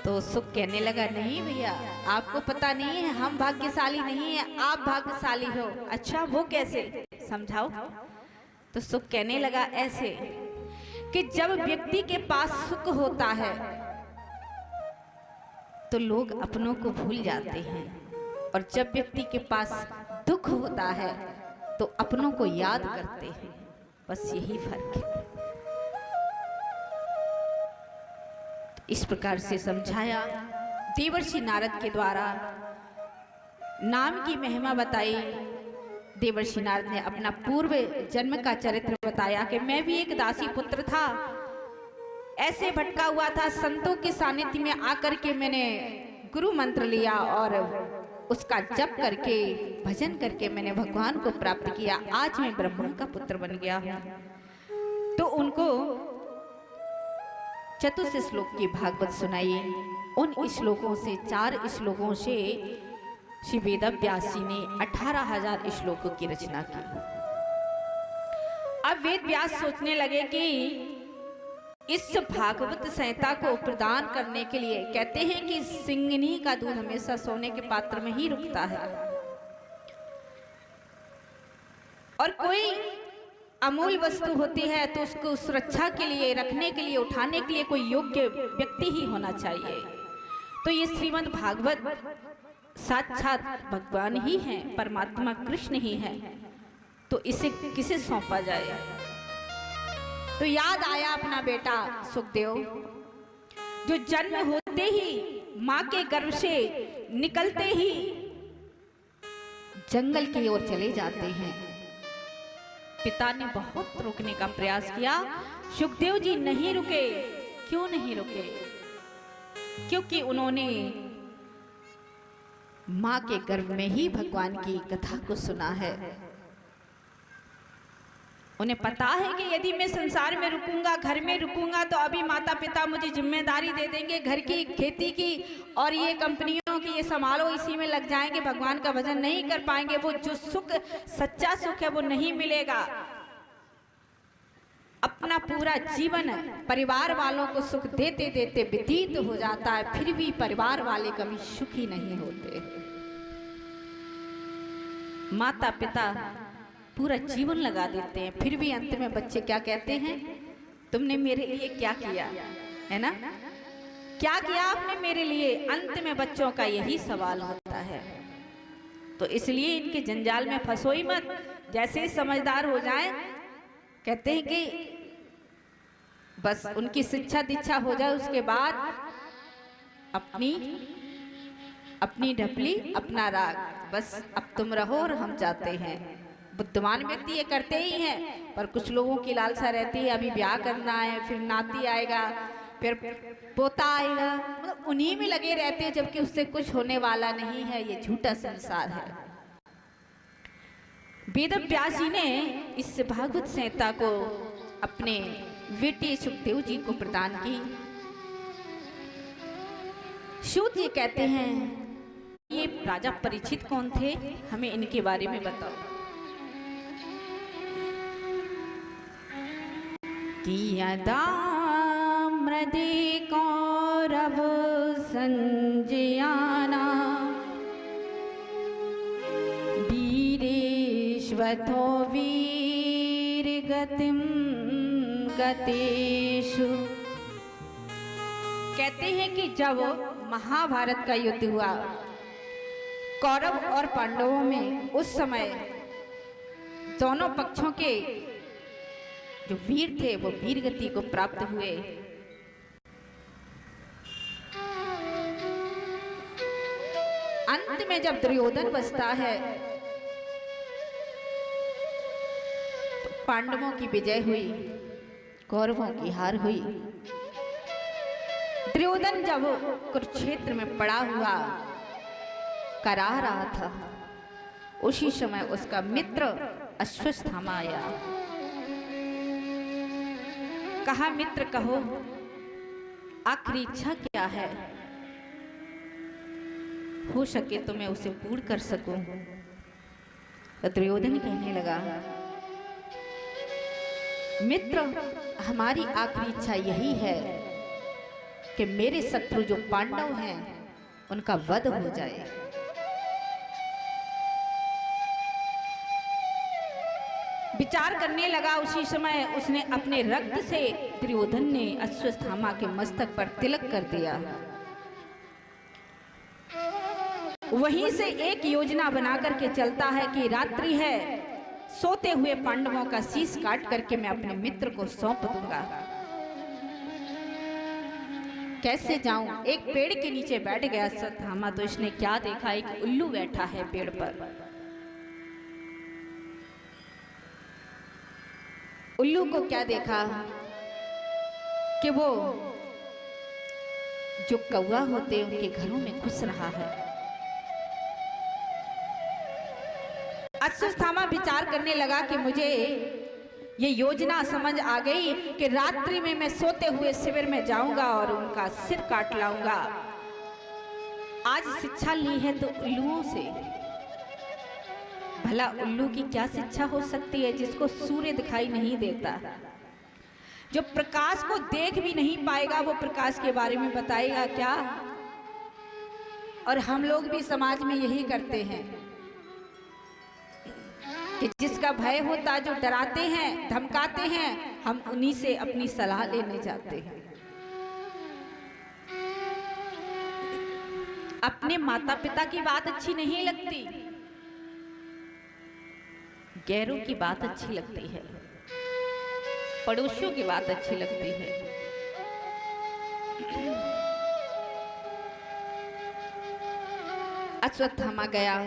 तो सुख कहने लगा, नहीं भैया, आपको पता नहीं है, हम भाग्यशाली नहीं है, आप भाग्यशाली हो। अच्छा, वो कैसे, समझाओ। तो सुख कहने लगा ऐसे कि जब व्यक्ति के पास सुख होता है तो लोग अपनों को भूल जाते हैं, और जब व्यक्ति के पास दुख होता है तो अपनों को याद करते हैं। बस यही फर्क है। इस प्रकार से समझाया देवर्षि नारद के द्वारा, नाम की महिमा बताई। देवर्षि नारद ने अपना पूर्व जन्म का चरित्र बताया कि मैं भी एक दासी पुत्र था, ऐसे भटका हुआ था। संतों के सानिध्य में आकर के मैंने गुरु मंत्र लिया और उसका जप करके भजन करके मैंने भगवान को प्राप्त किया। आज मैं ब्रह्मा का पुत्र बन गया हूँ। तो उनको चतुर्थ श्लोक की भागवत सुनाई। उन श्लोकों से, 4 श्लोकों से श्री वेद व्यास जी ने 18,000 श्लोकों की रचना की। अब वेद व्यास सोचने लगे कि इस भागवत संहिता को प्रदान करने के लिए, कहते हैं कि सिंगनी का दूध हमेशा सोने के पात्र में ही रुकता है, और कोई अमूल वस्तु होती है तो उसको सुरक्षा के लिए, रखने के लिए, उठाने के लिए कोई योग्य व्यक्ति ही होना चाहिए। तो ये श्रीमद् भागवत साक्षात भगवान ही हैं, परमात्मा कृष्ण ही हैं, तो इसे किसे सौंपा जाए। तो याद आया अपना बेटा सुखदेव, जो जन्म होते ही मां के गर्भ से निकलते ही जंगल की ओर चले जाते हैं। पिता ने बहुत रोकने का प्रयास किया, सुखदेव जी नहीं रुके। क्यों नहीं रुके? क्योंकि उन्होंने मां के गर्भ में ही भगवान की कथा को सुना है। उन्हें पता है कि यदि मैं संसार में रुकूंगा, घर में रुकूंगा, तो अभी माता पिता मुझे जिम्मेदारी दे देंगे घर की, खेती की, और ये कंपनियों की, ये संभालो, इसी में लग जाएंगे, भगवान का भजन नहीं कर पाएंगे। वो जो सुख, सच्चा सुख है, वो नहीं मिलेगा। अपना पूरा जीवन परिवार वालों को सुख देते देते व्यतीत हो जाता है, फिर भी परिवार वाले कभी सुखी नहीं होते। माता पिता पूरा जीवन लगा देते हैं, फिर भी अंत में बच्चे क्या कहते हैं, तुमने मेरे लिए क्या किया, है ना, क्या किया आपने मेरे लिए। अंत में बच्चों का यही सवाल होता है। तो इसलिए इनके जंजाल में फंसो ही मत। जैसे ही समझदार हो जाए, कहते हैं कि बस उनकी शिक्षा दीक्षा हो जाए, उसके बाद अपनी ढपली अपना राग, बस अब तुम रहो और हम जाते हैं। बुद्धिमान व्यक्ति ये करते ही हैं, पर कुछ लोगों की लालसा रहती है, अभी ब्याह करना है, फिर नाती आएगा, फिर पोता आएगा, मतलब उन्हीं में लगे रहते हैं, जबकि उससे कुछ होने वाला नहीं है। ये झूठा संसार है। वेद व्यास जी ने इस भागवत संहिता को अपने बेटे सुखदेव जी को प्रदान की। सूत जी कहते हैं, ये राजा परीक्षित कौन थे, हमें इनके बारे में बताओ। यदा मृदे कौरव संजयाना वीरेश्वतो वीर गतिम गतेषु। कहते हैं कि जब महाभारत का युद्ध हुआ कौरव और पांडवों में, उस समय दोनों पक्षों के जो वीर थे वो वीर गति को प्राप्त हुए। अंत में जब दुर्योधन बचता है तो पांडवों की विजय हुई, कौरवों की हार हुई। दुर्योधन जब कुरुक्षेत्र में पड़ा हुआ करा रहा था, उसी समय उसका मित्र अश्वत्थामा आया। कहा, मित्र कहो, आखिरी इच्छा क्या है, हो सके तो मैं उसे पूर्ण कर सकूं। तो दुर्योधन कहने लगा, मित्र, हमारी आखिरी इच्छा यही है कि मेरे शत्रु जो पांडव हैं उनका वध हो जाए। विचार करने लगा, उसी समय उसने अपने रक्त से दुर्योधन ने अश्वत्थामा के मस्तक पर तिलक कर दिया। वहीं से एक योजना बना करके चलता है कि रात्रि है, सोते हुए पांडवों का शीश काट करके मैं अपने मित्र को सौंप दूंगा। कैसे जाऊं? एक पेड़ के नीचे बैठ गया अश्वत्थामा, तो इसने क्या देखा, एक उल्लू बैठा है पेड़ पर। उल्लू को क्या देखा कि वो जो कौवा होते हैं उनके घरों में घुस रहा है। अश्वत्थामा विचार करने लगा कि मुझे ये योजना समझ आ गई कि रात्रि में मैं सोते हुए शिविर में जाऊंगा और उनका सिर काट लाऊंगा। आज शिक्षा ली है तो उल्लुओं से। भला उल्लू की क्या शिक्षा हो सकती है जिसको सूर्य दिखाई नहीं देता, जो प्रकाश को देख भी नहीं पाएगा, वो प्रकाश के बारे में बताएगा क्या? और हम लोग भी समाज में यही करते हैं कि जिसका भय होता, जो डराते हैं, धमकाते हैं, हम उन्हीं से अपनी सलाह लेने जाते हैं। अपने माता पिता की बात अच्छी नहीं लगती, गैरों की बात अच्छी लगती है, पड़ोसियों की बात अच्छी लगती है। अश्वत्थामा गया।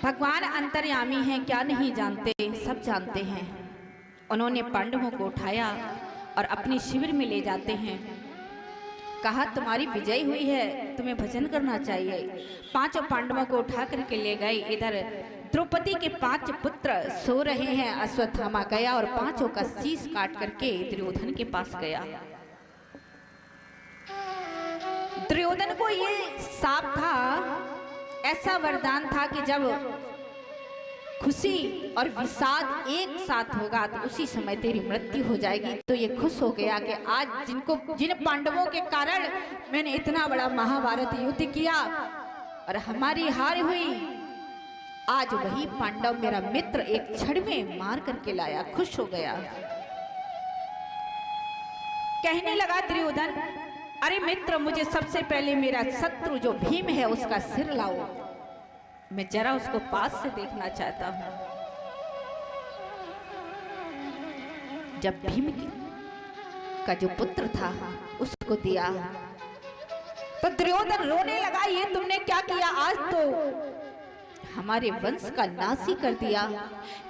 भगवान अंतर्यामी हैं, क्या नहीं जानते, सब जानते हैं। उन्होंने पांडवों को उठाया और अपने शिविर में ले जाते हैं। कहा तुम्हारी विजय हुई है, तुम्हें भजन करना चाहिए। पांचों पांडवों को उठा करके ले गए। इधर द्रौपदी के 5 पुत्र सो रहे हैं। अश्वत्थामा गया और पांचों का शीश काट करके दुर्योधन के पास गया। दुर्योधन को ये शाप था, ऐसा वरदान था कि जब खुशी और विषाद एक साथ होगा तो उसी समय तेरी मृत्यु हो जाएगी। तो ये खुश हो गया कि आज जिन पांडवों के कारण मैंने इतना बड़ा महाभारत युद्ध किया और हमारी हार हुई, आज वही पांडव मेरा मित्र एक क्षण में मार करके लाया। खुश हो गया। कहने लगा दुर्योधन, अरे मित्र, मुझे सबसे पहले मेरा शत्रु जो भीम है उसका सिर लाओ, मैं जरा उसको पास से देखना चाहता हूं। जब भीम का जो पुत्र था उसको दिया तो दुर्योधन रोने लगा, ये तुमने क्या किया? आज तो हमारे वंश का नाश ही कर दिया,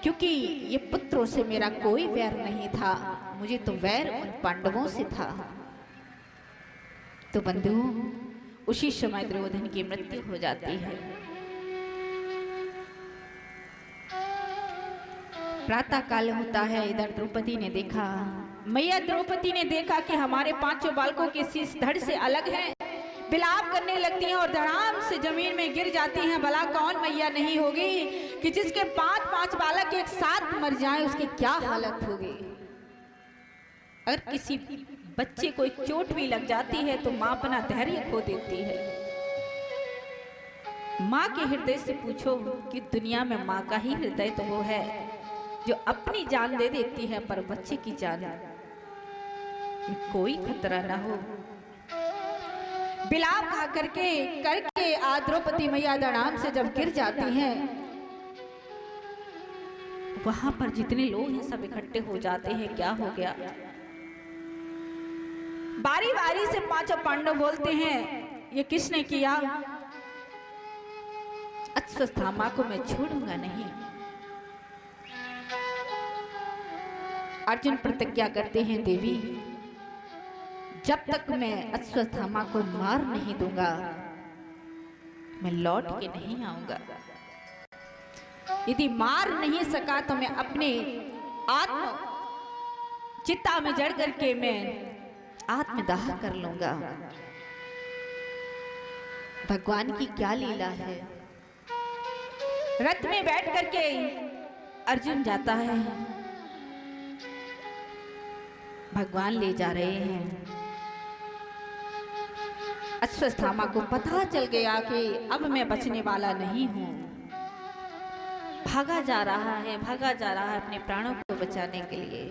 क्योंकि ये पुत्रों से मेरा कोई वैर नहीं था, मुझे तो वैर उन पांडवों से था। तो बंधुओं, उसी समय दुर्योधन की मृत्यु हो जाती है। प्रातः काल होता है। इधर द्रौपदी ने देखा, मैया द्रौपदी ने देखा कि हमारे पांचों बालकों के शीश धड़ से अलग हैं। विलाप करने लगती हैं और धड़ाम से जमीन में गिर जाती हैं। भला कौन मैया नहीं होगी कि जिसके 5-5 बालक एक साथ मर जाएं, उसकी क्या हालत होगी। अगर किसी बच्चे को चोट भी लग जाती है तो मां अपना धैर्य खो देती है। मां के हृदय से पूछो कि दुनिया में मां का ही हृदय तो वो है जो अपनी जान दे देती है पर बच्चे की जान कोई खतरा ना हो। बिलाप खा करके द्रौपदी मैया धड़ाम से जब गिर जाती हैं, वहां पर जितने लोग हैं सब इकट्ठे हो जाते हैं। क्या हो गया? बारी बारी से पांचों पांडव बोलते हैं, ये किसने किया? अश्वत्थामा को मैं छोड़ूंगा नहीं। अर्जुन प्रतिज्ञा करते हैं, देवी जब तक मैं अश्वत्थामा को मार नहीं दूंगा मैं लौट के नहीं आऊंगा। यदि मार नहीं सका तो मैं अपने आत्म चिता में जड़ करके मैं आत्मदाह कर लूंगा। भगवान की क्या लीला है। रथ में बैठ करके अर्जुन जाता है, भगवान ले जा रहे हैं। अश्वत्थामा को पता चल गया कि अब मैं बचने वाला नहीं हूं। भागा जा रहा है, भागा जा रहा है अपने प्राणों को बचाने के लिए।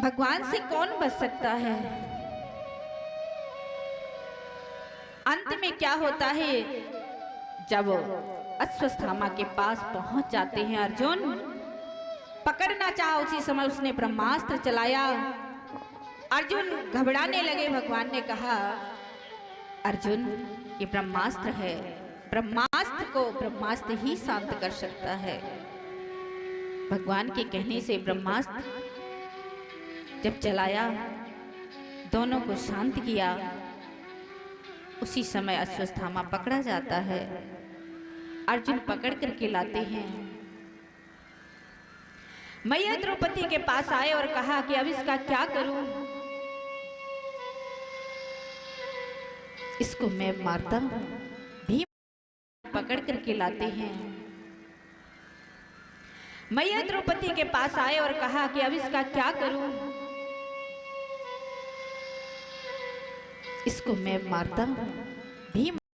भगवान से कौन बच सकता है? अंत में क्या होता है, जब अश्वत्थामा के पास पहुंच जाते हैं अर्जुन, पकड़ना चाहा उसी समय उसने ब्रह्मास्त्र चलाया। अर्जुन घबराने लगे। भगवान ने कहा, अर्जुन ये ब्रह्मास्त्र है, ब्रह्मास्त्र को ब्रह्मास्त्र ही शांत कर सकता है। भगवान के कहने से ब्रह्मास्त्र जब चलाया, दोनों को शांत किया, उसी समय अश्वत्थामा पकड़ा जाता है। अर्जुन पकड़ करके लाते हैं। मैया द्रौपदी के पास आए और कहा कि अब इसका क्या करूं? इसको मैं मारता हूं। भीम पकड़ करके लाते हैं। मैया द्रौपदी के पास आए और कहा कि अब इसका क्या करूं? इसको मैं मारता हूं। भीम